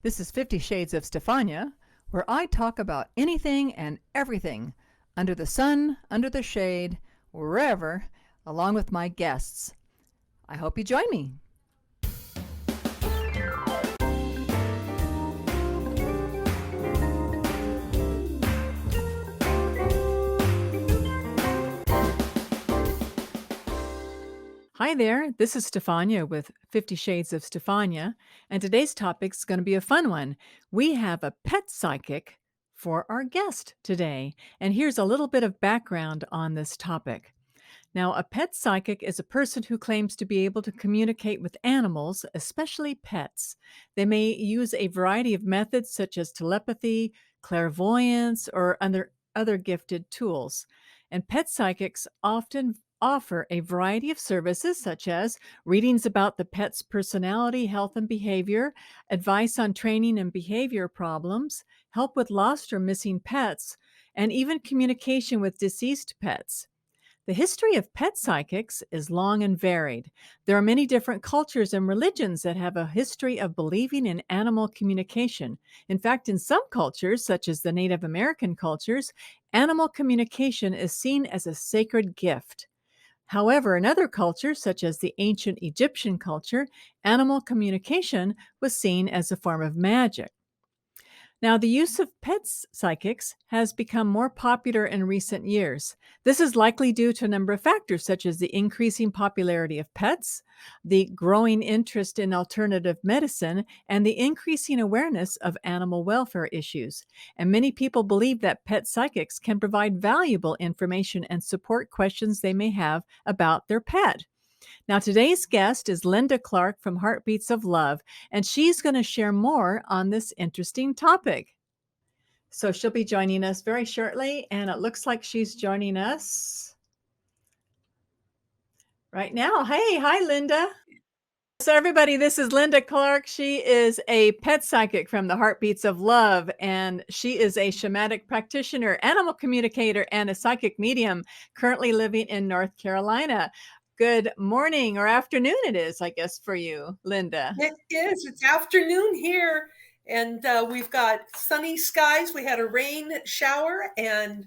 This is 50 Shades of Stefanya, where I talk about anything and everything under the sun, under the shade, wherever, along with my guests. I hope you join me. Hi there, this is Stefanya with 50 Shades of Stefanya, and today's topic is going to be a fun one. We have a pet psychic for our guest today, and here's a little bit of background on this topic. Now, a pet psychic is a person who claims to be able to communicate with animals, especially pets. They may use a variety of methods such as telepathy, clairvoyance, or other gifted tools. And pet psychics often offer a variety of services such as readings about the pet's personality, health, and behavior, advice on training and behavior problems, help with lost or missing pets, and even communication with deceased pets. The history of pet psychics is long and varied. There are many different cultures and religions that have a history of believing in animal communication. In fact, in some cultures, such as the Native American cultures, animal communication is seen as a sacred gift. However, in other cultures, such as the ancient Egyptian culture, animal communication was seen as a form of magic. Now, the use of pet psychics has become more popular in recent years. This is likely due to a number of factors, such as the increasing popularity of pets, the growing interest in alternative medicine, and the increasing awareness of animal welfare issues. And many people believe that pet psychics can provide valuable information and support questions they may have about their pet. Now, today's guest is Linda Clark from Heartbeats of Love, and she's going to share more on this interesting topic. So she'll be joining us very shortly, and it looks like she's joining us right now. Hey, hi, Linda. So, everybody, this is Linda Clark. She is a pet psychic from the Heartbeats of Love, and she is a shamanic practitioner, animal communicator, and a psychic medium currently living in North Carolina. Good morning or afternoon, it is, I guess, for you, Linda. It is. It's afternoon here, and we've got sunny skies. We had a rain shower, and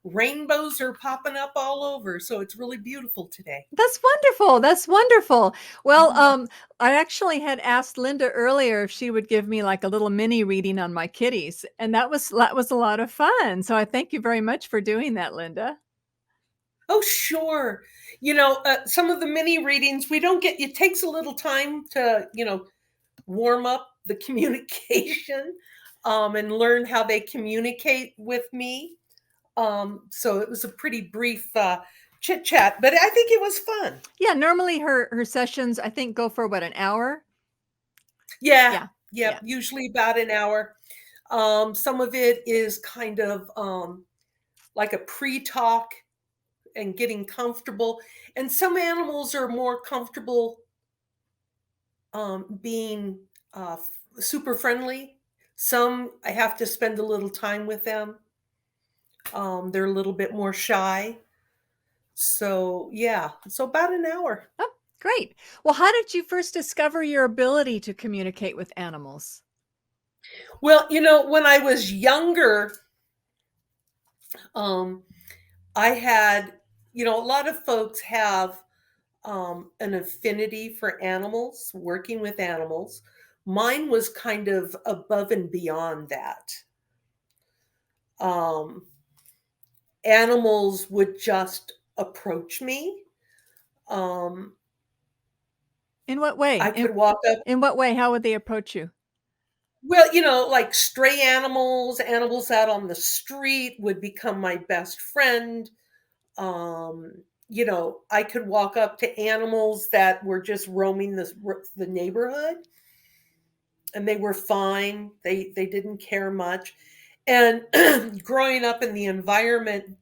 rainbows are popping up all over. So it's really beautiful today. That's wonderful. That's wonderful. Well, I actually had asked Linda earlier if she would give me like a little mini reading on my kitties, and that was a lot of fun. So I thank you very much for doing that, Linda. Oh, sure. Some of the mini readings we don't get. It takes a little time to warm up the communication and learn how they communicate with me. So it was a pretty brief chit chat, but I think it was fun. Yeah, normally her sessions I think go for what, an hour? Yeah, Yeah. yep, Yeah. usually about an hour. Some of it is kind of like a pre-talk and getting comfortable. And some animals are more comfortable being super friendly. Some I have to spend a little time with them. They're a little bit more shy. So yeah, so about an hour. Oh, great. Well, how did you first discover your ability to communicate with animals? Well, when I was younger, um, I had, a lot of folks have an affinity for animals, working with animals. Mine was kind of above and beyond that. Um, Animals would just approach me. Um, In what way? I could walk up. In what way? How would they approach you? Well, like stray animals, animals out on the street would become my best friend. I could walk up to animals that were just roaming the neighborhood, and they were fine. They didn't care much. And growing up in the environment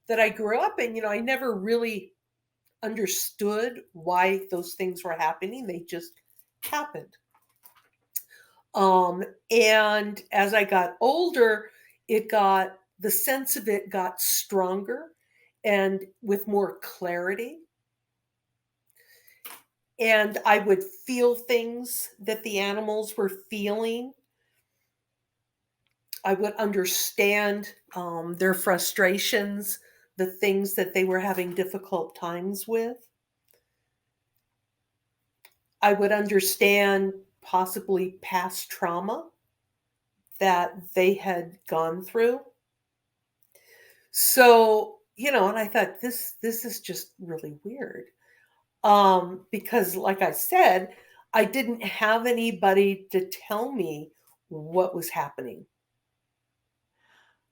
that I grew up in, I never really understood why those things were happening. They just happened. And as I got older, the sense of it got stronger and with more clarity. And I would feel things that the animals were feeling. I would understand their frustrations, the things that they were having difficult times with. I would understand possibly past trauma that they had gone through. So, and I thought this is just really weird. Because like I said, I didn't have anybody to tell me what was happening.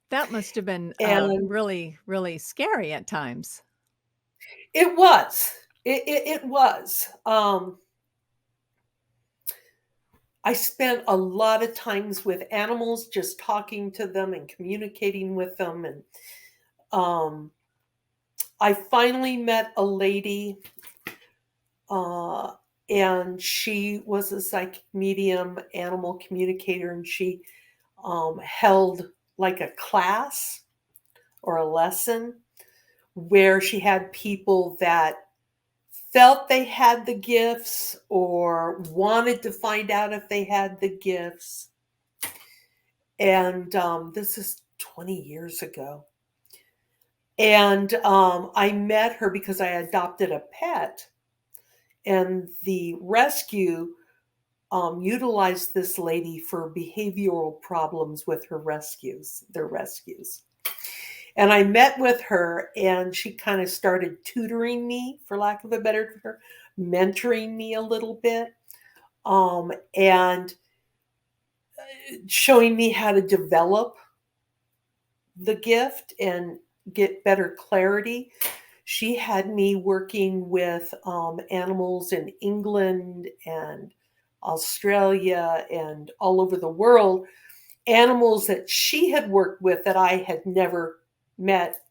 That must have been, And really, really scary at times. it was. It was. I spent a lot of times with animals, just talking to them and communicating with them. And um, I finally met a lady, uh, and she was a psychic medium, animal communicator, and she held like a class or a lesson where she had people that felt they had the gifts or wanted to find out if they had the gifts. And this is 20 years ago. And I met her because I adopted a pet, and the rescue utilized this lady for behavioral problems with their rescues. And I met with her, and she kind of started tutoring me, for lack of a better term, mentoring me a little bit, and showing me how to develop the gift and get better clarity. She had me working with animals in England and Australia and all over the world, animals that she had worked with that I had never met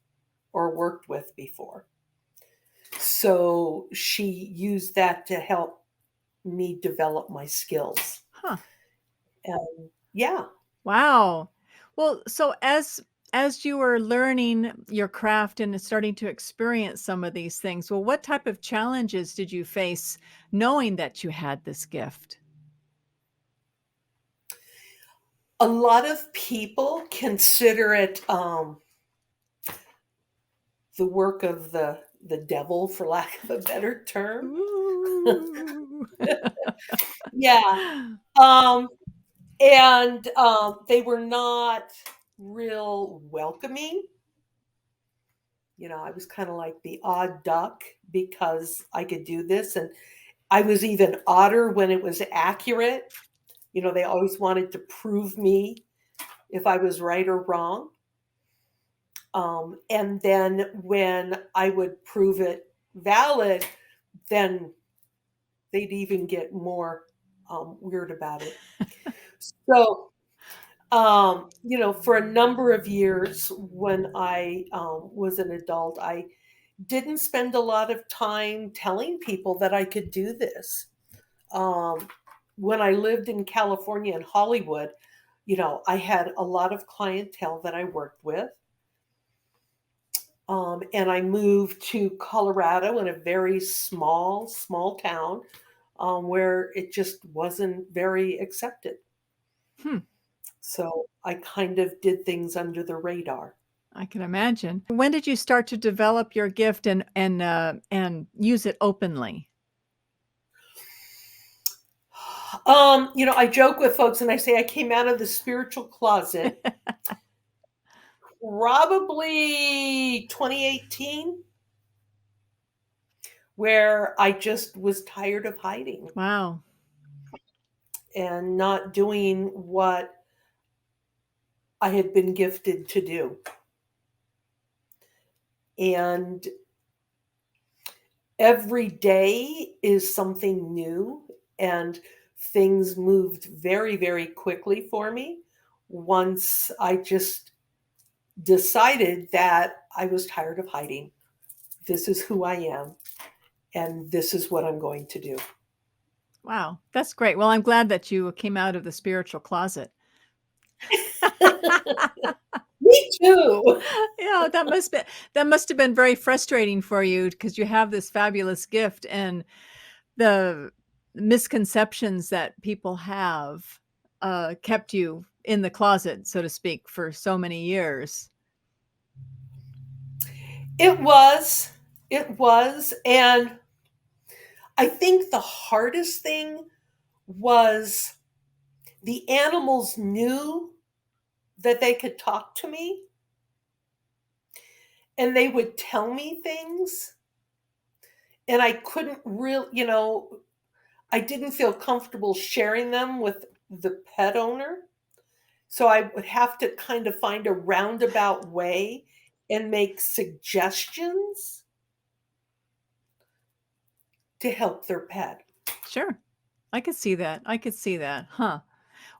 or worked with before. So she used that to help me develop my skills. Huh. And yeah, Wow. Well, so as you were learning your craft and starting to experience some of these things, well, what type of challenges did you face knowing that you had this gift? a lot of people consider it the work of the devil, for lack of a better term. Ooh. Yeah. Um, and they were not real welcoming. I was kind of like the odd duck because I could do this. And I was even odder when it was accurate. They always wanted to prove me if I was right or wrong. And then when I would prove it valid, then they'd even get more weird about it. So, for a number of years when I was an adult, I didn't spend a lot of time telling people that I could do this. Um, when I lived in California and Hollywood, I had a lot of clientele that I worked with. And I moved to Colorado in a very small town where it just wasn't very accepted. Hmm, So I kind of did things under the radar. I can imagine. When did you start to develop your gift and use it openly? I joke with folks and I say I came out of the spiritual closet probably 2018, where I just was tired of hiding Wow. and not doing what I had been gifted to do. And every day is something new, and things moved very, very quickly for me once I just decided that I was tired of hiding. This is who I am, and this is what I'm going to do. Wow, that's great. Well, I'm glad that you came out of the spiritual closet. Me too. Yeah, that must have been very frustrating for you because you have this fabulous gift and the misconceptions that people have. kept you in the closet, so to speak, for so many years. It was. It was. And I think the hardest thing was the animals knew that they could talk to me and they would tell me things. And I couldn't really, I didn't feel comfortable sharing them with the pet owner. So I would have to kind of find a roundabout way and make suggestions to help their pet. Sure. I could see that. I could see that. Huh.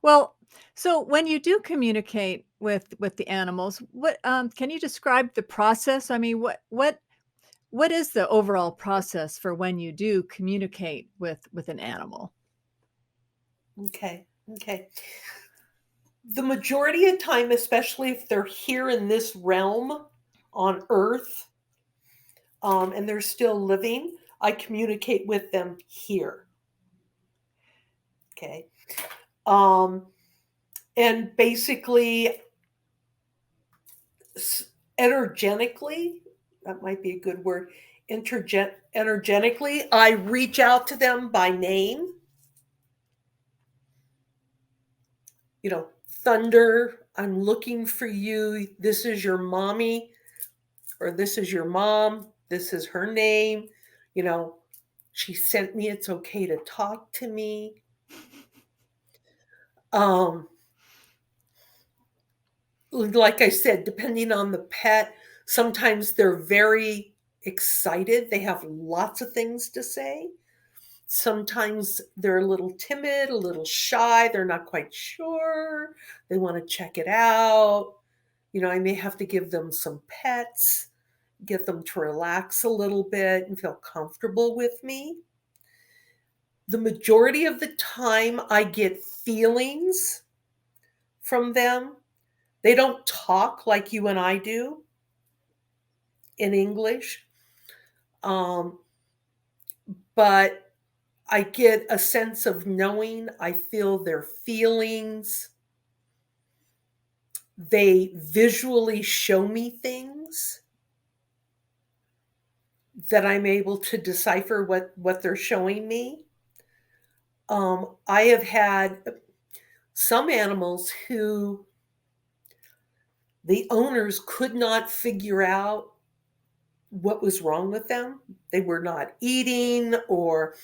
Well, so when you do communicate with the animals, what can you describe the process? I mean, what is the overall process for when you do communicate with an animal? Okay. Okay. The majority of time, especially if they're here in this realm on Earth, and they're still living, I communicate with them here. Okay. Um, and basically, energetically, that might be a good word, energetically, I reach out to them by name. Thunder, I'm looking for you. This is your mommy, or this is your mom. This is her name. You know, she sent me, it's okay to talk to me. Um, like I said, depending on the pet, sometimes they're very excited. They have lots of things to say. Sometimes they're a little timid, a little shy. They're not quite sure. They want to check it out. I may have to give them some pets, get them to relax a little bit and feel comfortable with me. The majority of the time, I get feelings from them. They don't talk like you and I do in English, um, but I get a sense of knowing. I feel their feelings. They visually show me things that I'm able to decipher what they're showing me. I have had some animals who the owners could not figure out what was wrong with them. They were not eating, or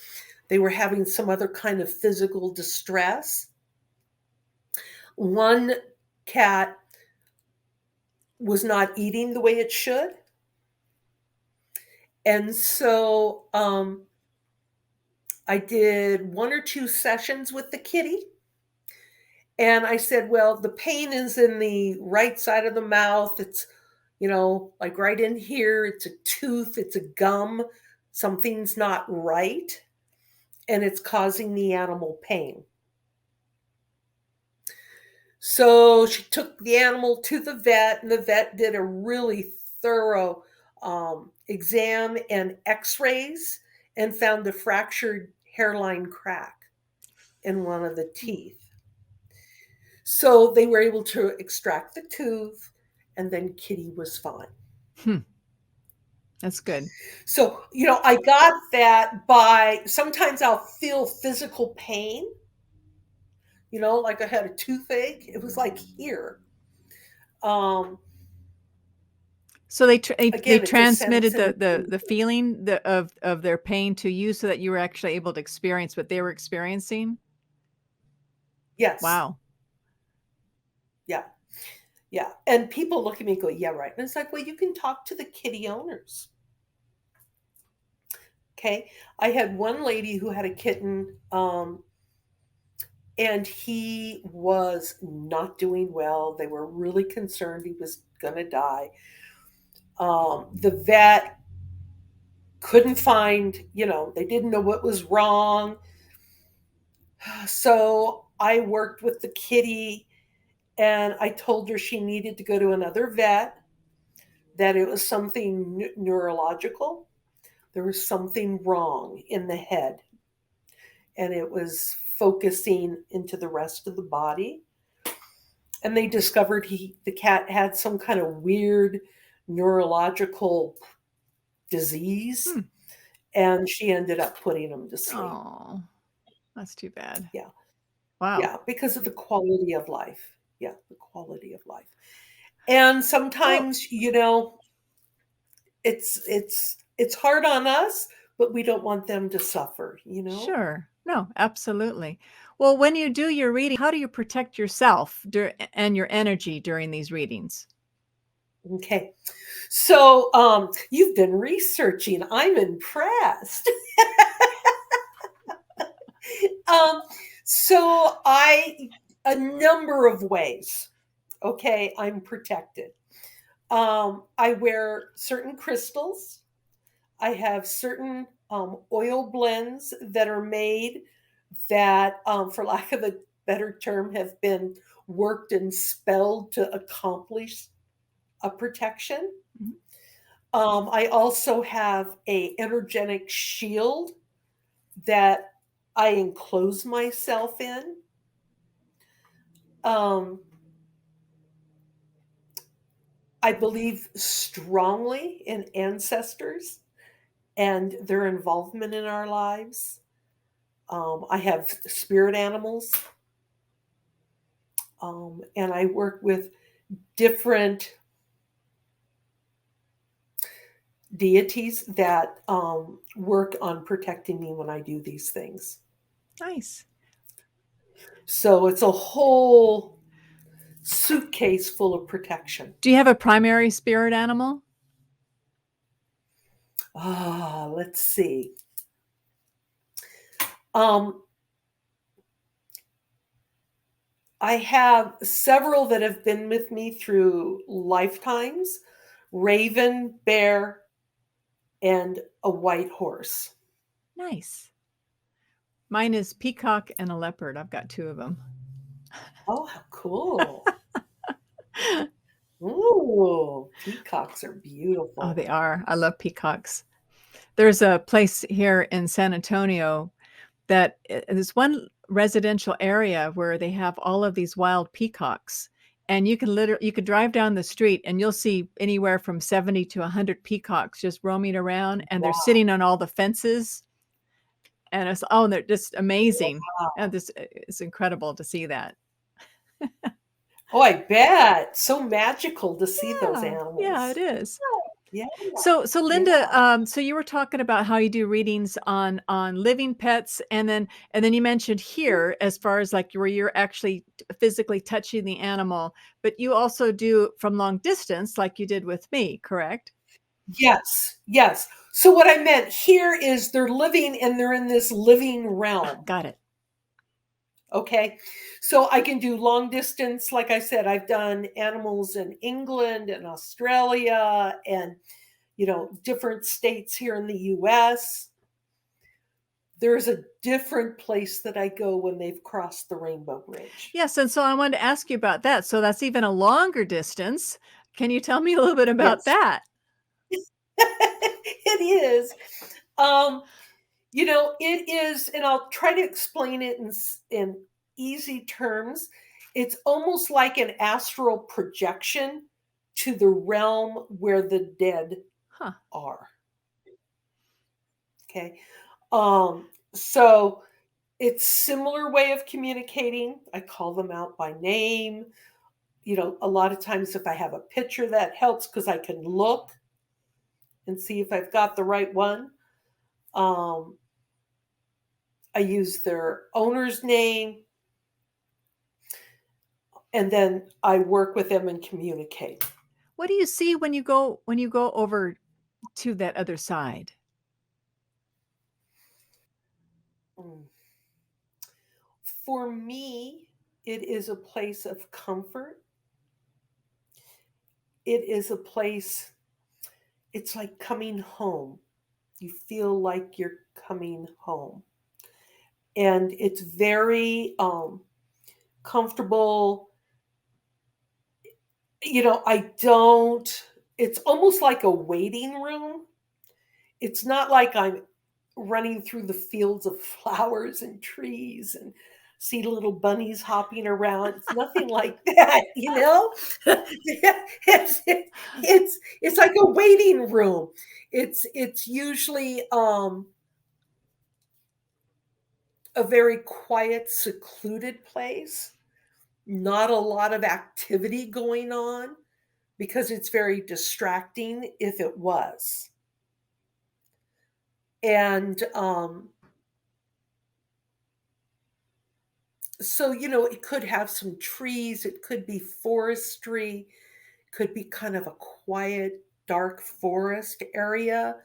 they were having some other kind of physical distress. One cat was not eating the way it should. And so I did 1 or 2 sessions with the kitty. And I said, well, the pain is in the right side of the mouth. It's, like right in here. It's a tooth, it's a gum. Something's not right. And it's causing the animal pain. So she took the animal to the vet, and the vet did a really thorough exam and x rays and found a fractured hairline crack in one of the teeth. So they were able to extract the tooth, and then Kitty was fine. Hmm, that's good. So, I got that by sometimes I'll feel physical pain, like I had a toothache. It was like here. Um, So they Again, it's a sense transmitted and the feeling of their pain to you so that you were actually able to experience what they were experiencing? yes. Wow. Yeah. Yeah. And people look at me and go, yeah, right. And it's like, well, you can talk to the kitty owners. Okay. I had one lady who had a kitten, and he was not doing well. They were really concerned he was going to die. The vet couldn't find, they didn't know what was wrong. So I worked with the kitty, and I told her she needed to go to another vet, that it was something neurological. There was something wrong in the head, and it was focusing into the rest of the body. And they discovered the cat had some kind of weird neurological disease, Hmm. and she ended up putting him to sleep. Oh, that's too bad. Yeah. Wow. Yeah, because of the quality of life. Yeah, the quality of life. And Well, sometimes, it's hard on us, but we don't want them to suffer. sure. No, absolutely. Well, when you do your reading, how do you protect yourself and your energy during these readings? Okay. So, you've been researching. I'm impressed. um, so a number of ways. Okay, I'm protected. I wear certain crystals. I have certain oil blends that are made that, for lack of a better term, have been worked and spelled to accomplish a protection. Mhm. I also have a energetic shield that I enclose myself in. Um, I believe strongly in ancestors and their involvement in our lives. I have spirit animals, and I work with different deities that work on protecting me when I do these things. Nice. So it's a whole suitcase full of protection. Do you have a primary spirit animal? Let's see. Um, I have several that have been with me through lifetimes: raven, bear, and a white horse. Nice. Mine is peacock and a leopard. I've got two of them. Oh, how cool. Ooh, peacocks are Oh, beautiful. they are. I love peacocks. There's a place here in San Antonio that there's one residential area where they have all of these wild peacocks. And you could drive down the street and you'll see anywhere from 70 to 100 peacocks just roaming around, and they're Wow. sitting on all the fences, and and they're just amazing. And this it's incredible to see that. Oh, I bet. So magical to see those Yeah, it animals. is. Yeah, So Linda, yeah. so you were talking about how you do readings on living pets, and then you mentioned here as far as like where you're actually physically touching the animal, but you also do from long distance, like you did with me, correct? Yes, yes. So what I meant here is they're living and they're in this living Ah, realm. got it. Okay. So I can do long distance. Like I said, I've done animals in England and Australia and, different states here in the US. There's a different place that I go when they've crossed the Rainbow Bridge. Yes, and so I wanted to ask you about that. So that's even a longer distance. Can you tell me a little bit about Yes, that? it is. Um, it is, and I'll try to explain it in easy terms. It's almost like an astral projection to the realm where the dead Huh. are. Okay. So it's similar way of communicating. I call them out by name. A lot of times if I have a picture, that helps because I can look and see if I've got the right one. Um, I use their owner's name, and then I work with them and communicate. What do you see when you go over to that other side? Mm. For me, it is a place of comfort. It is a place, it's like coming home. You feel like you're coming home. And it's very comfortable. I don't, it's almost like a waiting room. It's not like I'm running through the fields of flowers and trees and see little bunnies hopping around. It's nothing like that, you know? It's like a waiting room. It's usually a very quiet, secluded place, not a lot of activity going on because it's very distracting if it was. And so, it could have some trees, it could be forestry, could be kind of a quiet, dark forest area,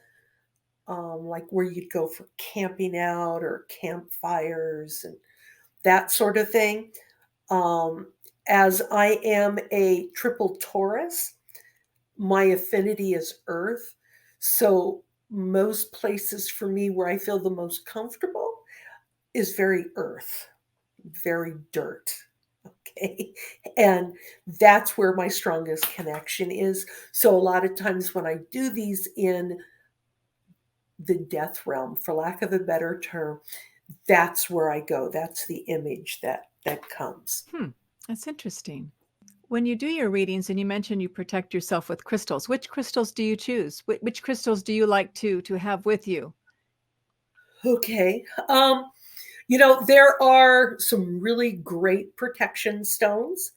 like where you'd go for camping out or campfires and that sort of thing. Um, as I am a triple Taurus, my affinity is earth. So most places for me where I feel the most comfortable is very earth, very dirt. Okay. And that's where my strongest connection is. So a lot of times when I do these in the death realm, for lack of a better term, that's where I go. That's the image that comes. Hmm, that's interesting. When you do your readings and you mentioned you protect yourself with crystals, which crystals do you choose? Which crystals do you like to have with you? Okay. There are some really great protection stones.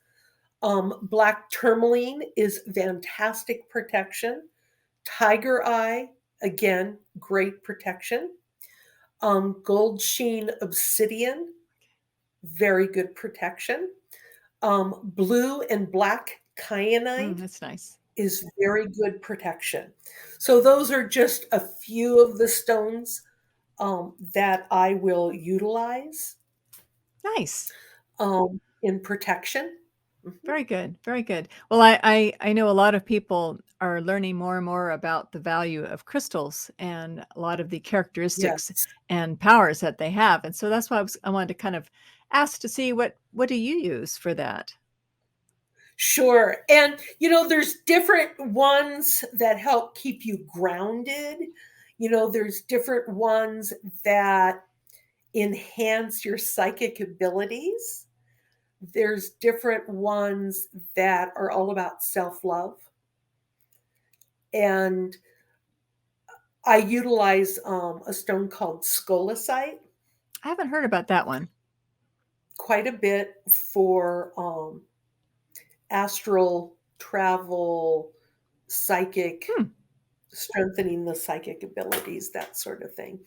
Black tourmaline is fantastic protection. Tiger eye, again, great protection. Gold sheen obsidian, very good protection. Blue and black Mm, kyanite that's nice. is very good protection. So those are just a few of the stones that I will utilize Nice. in protection. Mhm. Very good. Very good. Well, I know a lot of people are learning more and more about the value of crystals and a lot of the characteristics Yes, and powers that they have. And so that's why I wanted to kind of ask to see what do you use for that? sure. And there's different ones that help keep you grounded. There's different ones that enhance your psychic abilities. There's different ones that are all about self-love. And I utilize a stone called scolecite I haven't heard about that one. quite a bit for astral travel, psychic, Hmm, strengthening the psychic abilities, that sort of thing.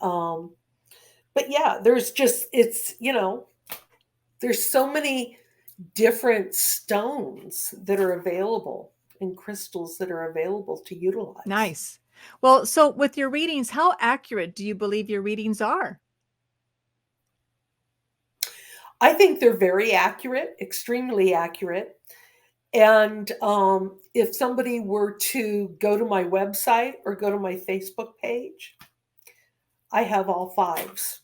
Um, but yeah, there's so many different stones that are available and crystals that are available to utilize. nice. Well, so with your readings, how accurate do you believe your readings are? I think they're very accurate, extremely accurate. And if somebody were to go to my website or go to my Facebook page, I have all fives.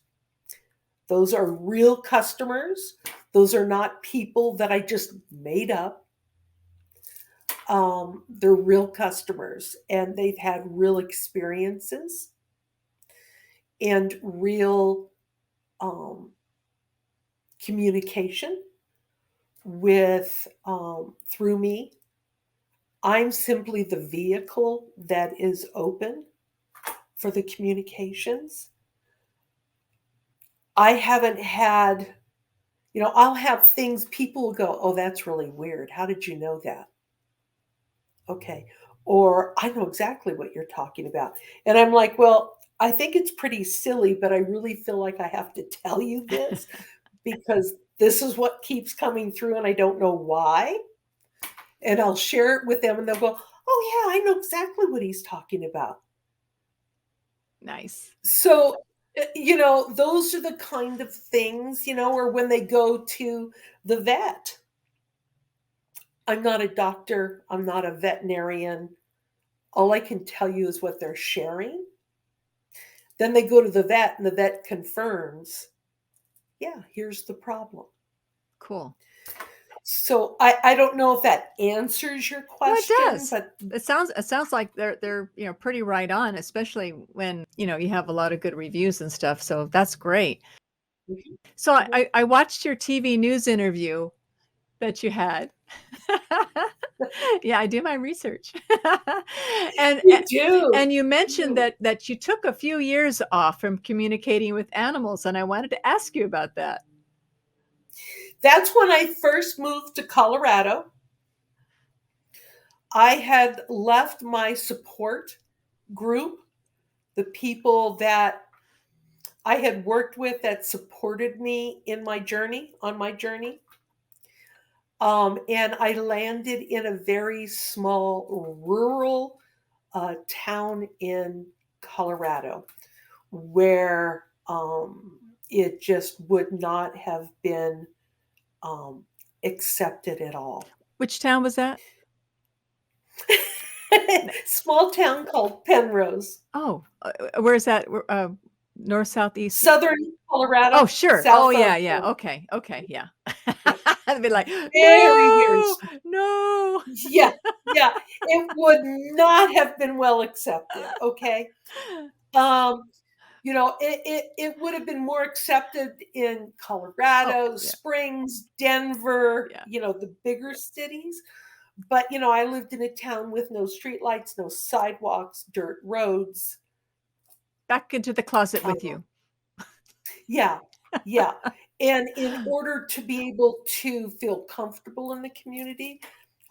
Those are real customers. Those are not people that I just made up. They're real customers and they've had real experiences and real um, communication with through me. I'm simply the vehicle that is open for the communications. I haven't had, I'll have things people will go, oh, that's really weird. How did you know that? Okay. Or I know exactly what you're talking about. And I'm like, well, I think it's pretty silly, but I really feel like I have to tell you this because this is what keeps coming through and I don't know why. And I'll share it with them and they'll go, oh, yeah, I know exactly what he's talking about. Nice. So, those are the kind of things, or when they go to the vet. I'm not a doctor, I'm not a veterinarian. All I can tell you is what they're sharing. Then they go to the vet and the vet confirms, yeah, here's the problem. Cool. So I don't know if that answers your No, it question, does. but It sounds like they're, pretty right on, especially when, you have a lot of good reviews and stuff, so that's great. mhm, So I mhm. I I watched your TV news interview that you had. Yeah, I do my research. And You a do. and you mentioned You. that you took a few years off from communicating with animals, and I wanted to ask you about that. That's when I first moved to Colorado. I had left my support group, the people that I had worked with that supported me in my journey, on my journey. And I landed in a very small rural town in Colorado where it just would not have been um, accepted at all. Which town was that? N Small town called Penrose, Oh, where is that? North, south, east? southern Oh, Colorado, sure. Oh, south yeah, of yeah. Okay, okay, yeah. yeah, I'd be like, very very "No, no." yeah, yeah. It would not have been well accepted. Okay, um, it would have been more accepted in Oh, Colorado yeah, Springs, Denver, yeah. the bigger cities. But I lived in a town with no streetlights, no sidewalks, dirt roads. Back into the closet with Um, you. yeah, yeah. And in order to be able to feel comfortable in the community,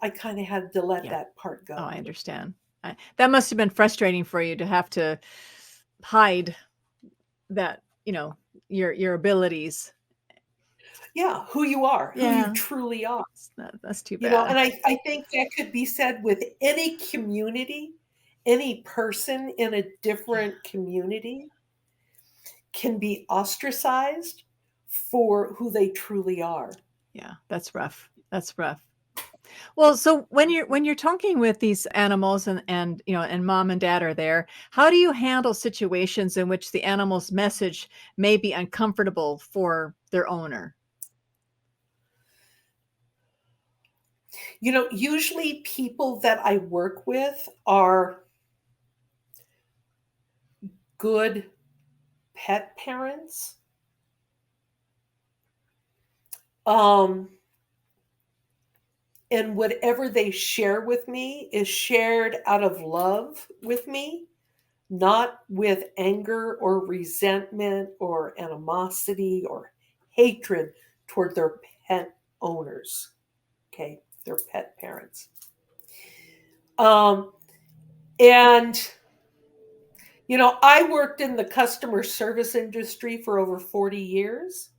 I kind of had to let Yeah. that part Oh, go. I understand. That must have been frustrating for you to have to hide that, your abilities. Yeah, who you are, who you Yeah, truly are. that's too bad. And I think that could be said with any community, any person in a Yeah, different community can be ostracized for who they truly are. yeah, that's rough. That's rough. Well, so when you're talking with these animals and mom and dad are there, how do you handle situations in which the animal's message may be uncomfortable for their owner? Usually people that I work with are good pet parents. Um, and whatever they share with me is shared out of love with me, not with anger or resentment or animosity or hatred toward their pet owners. Okay, their pet parents. Um, and I worked in the customer service industry for over 40 years.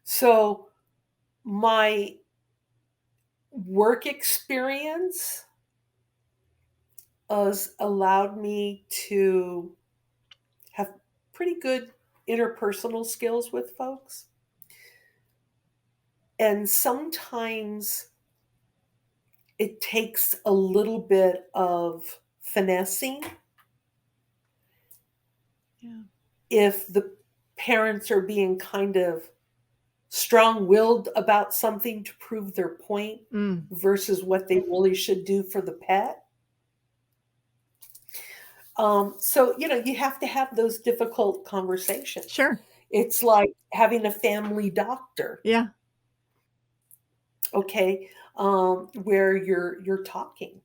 So my work experience has allowed me to have pretty good interpersonal skills with folks. And sometimes it takes a little bit of finessing Yeah. if the parents are being kind of strong willed about something to prove their point Mm, versus what they really should do for the pet. So, you have to have those difficult conversations. sure. It's like having a family doctor, Yeah. okay, where you're talking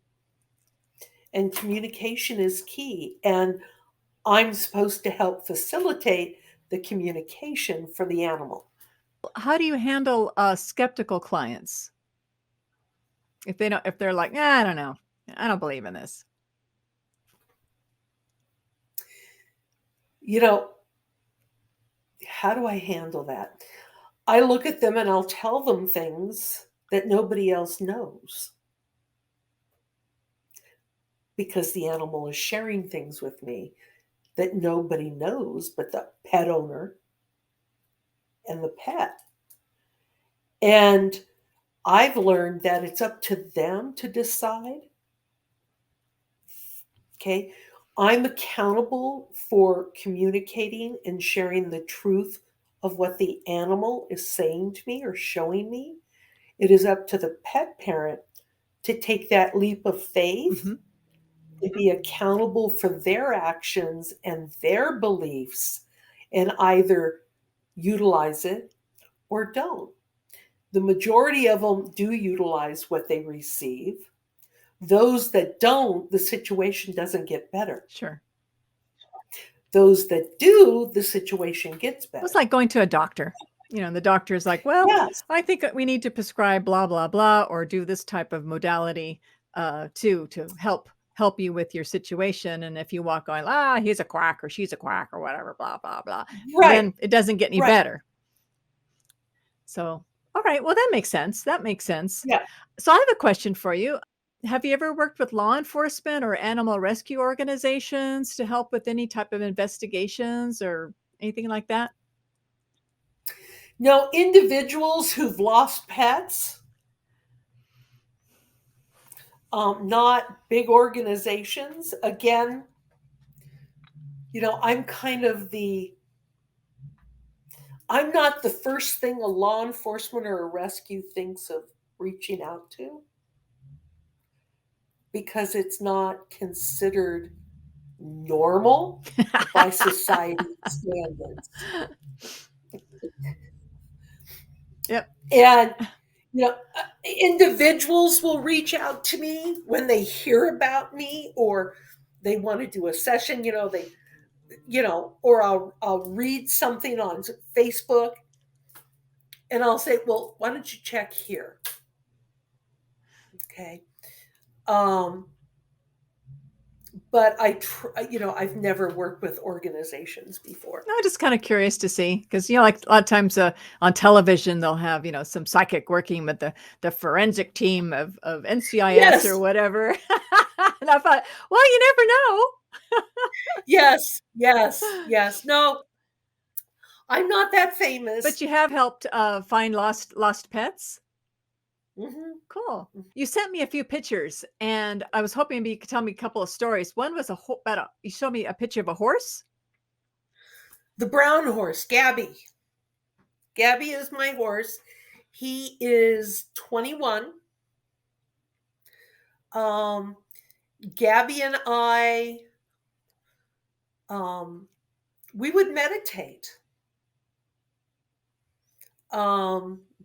and communication is key. And I'm supposed to help facilitate the communication for the animal. How do you handle, skeptical clients? If they're like, "I don't know. I don't believe in this." You know, how do I handle that? I look at them and I'll tell them things that nobody else knows because the animal is sharing things with me that nobody knows but the pet owner and the pet. And I've learned that it's up to them to decide. Okay. I'm accountable for communicating and sharing the truth of what the animal is saying to me or showing me. It is up to the pet parent to take that leap of faith, Mhm. to be accountable for their actions and their beliefs, and either utilize it or don't. The majority of them do utilize what they receive. Those that don't, the situation doesn't get better. Sure. Those that do, the situation gets It's better. like going to a doctor. And the doctor is like, "Well, Yes, I think that we need to prescribe blah blah blah or do this type of modality to help you with your situation." And if you walk going, "Ah, he's a quack or she's a quack or whatever, blah blah blah," right, then it doesn't get any right. better. So, all right, well that makes sense. That makes sense. Yeah. So I have a question for you. Have you ever worked with law enforcement or animal rescue organizations to help with any type of investigations or anything like that? No, individuals who've lost pets, not big organizations. Again, I'm kind of I'm not the first thing a law enforcement or a rescue thinks of reaching out to because it's not considered normal by society standards. Yep. And individuals will reach out to me when they hear about me or they want to do a session, or I'll read something on Facebook and I'll say, "Well, why don't you check here?" Okay. Um, but I've never worked with organizations before. I'm just kinda curious to see because like, a lot of times, on television, they'll have, some psychic working with the forensic team of NCIS or Yes, whatever. And I thought, "Well, you never know." yes, yes, yes. No, I'm not that famous. But you have helped, find lost pets? Mhm. Cool. You sent me a few pictures, and I was hoping maybe you could tell me a couple of stories. One was about you showed me a picture of a horse? The brown horse, Gabby. Gabby is my horse. He is 21. Um, Gabby and I, um, we would meditate.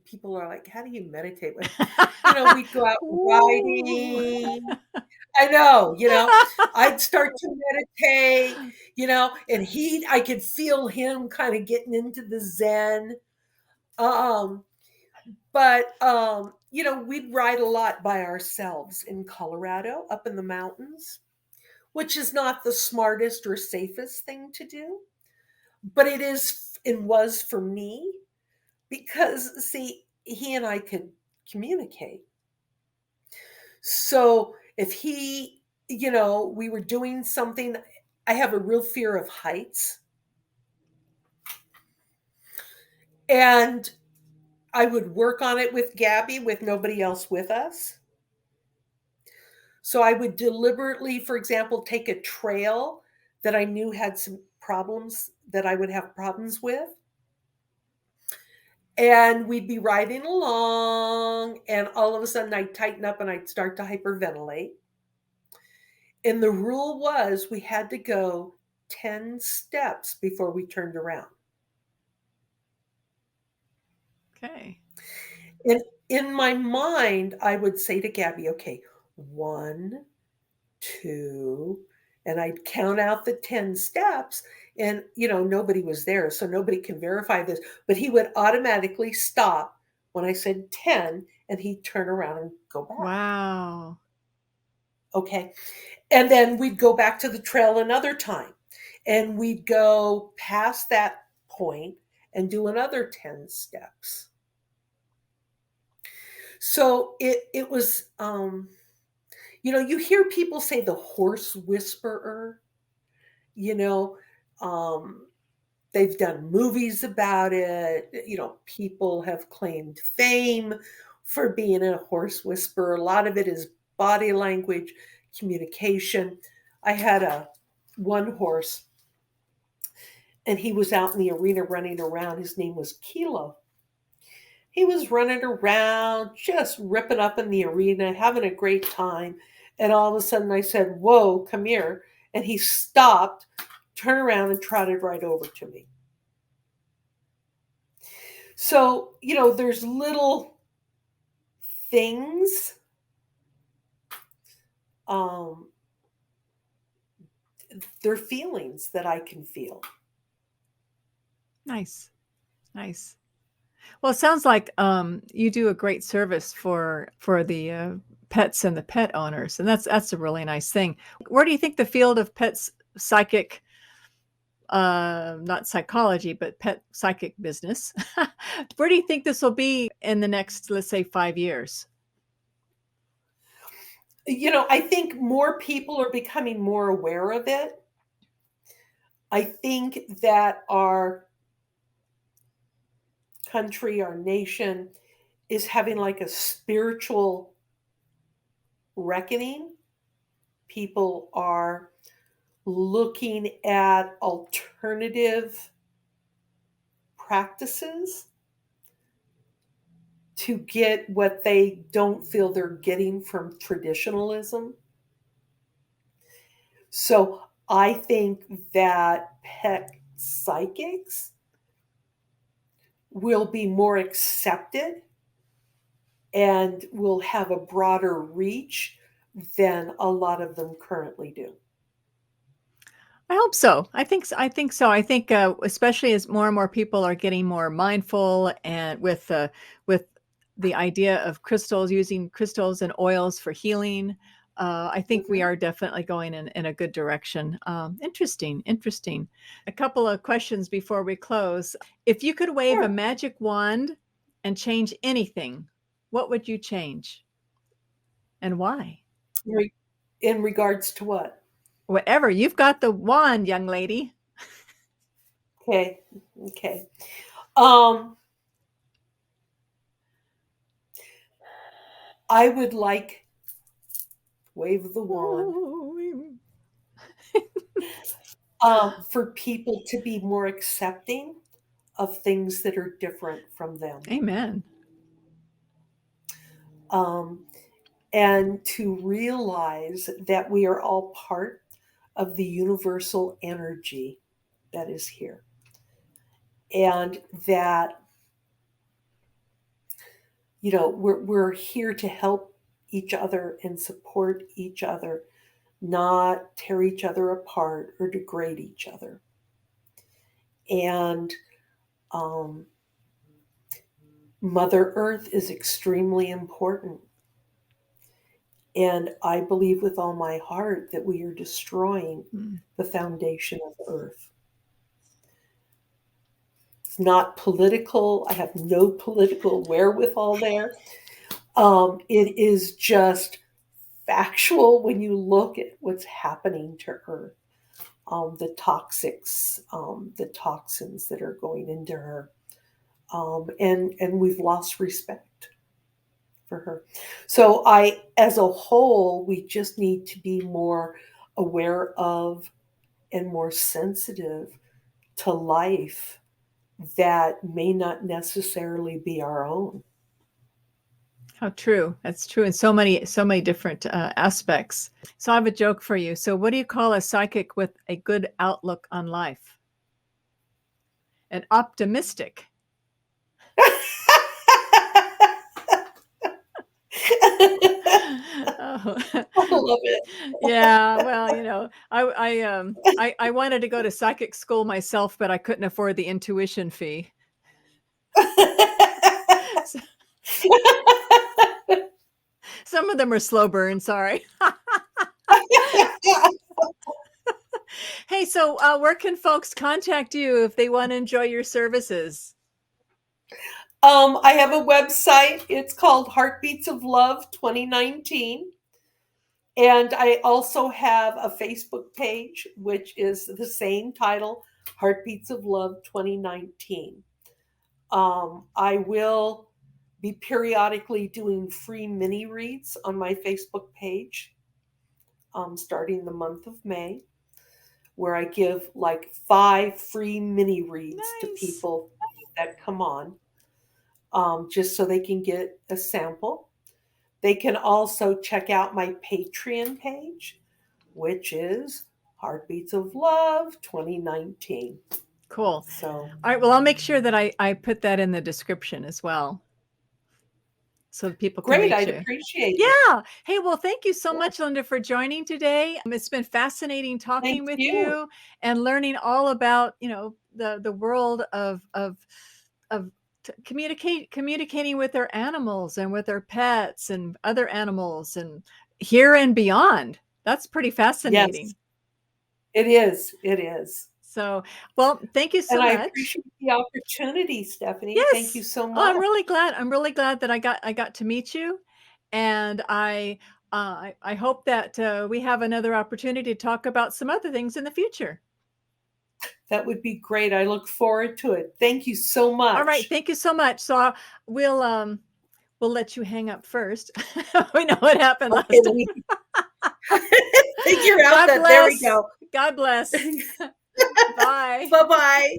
People are like, "How do you meditate?" We'd go out Ooh. riding. I know, I'd start to meditate, and I could feel him kind of getting into the Zen. Um, but we'd ride a lot by ourselves in Colorado, up in the mountains, which is not the smartest or safest thing to do, but it was for me because see, he and I could communicate. So if we were doing something, I have a real fear of heights. And I would work on it with Gabby with nobody else with us. So I would deliberately, for example, take a trail that I knew had some problems that I would have problems with. And we'd be riding along, and all of a sudden I'd tighten up and I'd start to hyperventilate. And the rule was we had to go 10 steps before we turned around. Okay. And in my mind, I would say to Gabby, okay, 1, 2, and I'd count out the 10 steps. And, nobody was there, so nobody can verify this. But he would automatically stop when I said 10, and he'd turn around and go back. Wow. Okay. And then we'd go back to the trail another time, and we'd go past that point and do another 10 steps. So it was you hear people say the horse whisperer, you know, um, they've done movies about it. People have claimed fame for being a horse whisperer. A lot of it is body language, communication. I had one horse, and he was out in the arena running around. His name was Kilo. He was running around, just ripping up in the arena, having a great time. And all of a sudden I said, "Whoa, come here." And he stopped, turned around, and trotted right over to me. So, there's little things, um, they're feelings that I can feel. Nice. Nice. Well, it sounds like, you do a great service for the, pets and the pet owners, and that's a really nice thing. Where do you think the field of pets psychic, not psychology, but pet psychic business, where do you think this will be in the next, let's say, 5 years? I think more people are becoming more aware of it. I think that our country, our nation is having like a spiritual reckoning. People are looking at alternative practices to get what they don't feel they're getting from traditionalism. So I think that pet psychics will be more accepted and will have a broader reach than a lot of them currently do. I hope so. I think so. I think, especially as more and more people are getting more mindful and with the idea of crystals, using crystals and oils for healing, I think we Mhm. are definitely going in a good direction. Interesting, interesting. A couple of questions before we close. If you could wave a Sure. magic wand and change anything, what would you change and why? Re- In regards to what? Whatever. You've got the wand, young lady. Okay. Okay. Um, I would like wave the wand for people to be more accepting of things that are different from them, Amen. um, and to realize that we are all part of the universal energy that is here, and that we're here to help each other and support each other, not tear each other apart or degrade each other. And um, Mother Earth is extremely important. And I believe with all my heart that we are destroying Mm. the foundation of Earth. It's not political. I have no political wherewithal there. It is just factual when you look at what's happening to Earth, the toxics, the toxins that are going into her, and we've lost respect for her. So as a whole, we just need to be more aware of and more sensitive to life that may not necessarily be our own. How true. That's true in so many different aspects. So I have a joke for you. So what do you call a psychic with a good outlook on life? An optimistic. Oh. I love it. Yeah, well, I wanted to go to psychic school myself, but I couldn't afford the intuition fee. So, some of them are slow burn, sorry. Hey, so where can folks contact you if they want to enjoy your services? I have a website. It's called Heartbeats of Love 2019. And I also have a Facebook page, which is the same title, Heartbeats of Love 2019. I will be periodically doing free mini reads on my Facebook page, starting the month of May, where I give like 5 free mini reads to Nice. people that come on. just so they can get a sample. They can also check out my Patreon page, which is Heartbeats of Love 2019. Cool. So All right, well, I'll make sure that I put that in the description as well so that people can great, reach I'd you. appreciate it. Yeah. Hey, well, thank you so Yeah, much, Linda, for joining today. It's been fascinating thank talking with you. you and learning all about, the world of communicating with their animals and with their pets and other animals and here and beyond. That's pretty Yes, fascinating. it is. It is. So, well, thank you And so I much. appreciate the opportunity, Stephanie. Thank you Yes. so Oh, I'm much. really glad. I'm really glad that I got to meet you, and I hope that we have another opportunity to talk about some other things in the future. That would be great. I look forward to it. Thank you so All right. much. Thank you so much. So we'll um we'll let you hang up first. We know what happened Okay, last let me time. figure out God that there we bless. go. God bless. Bye. Bye-bye.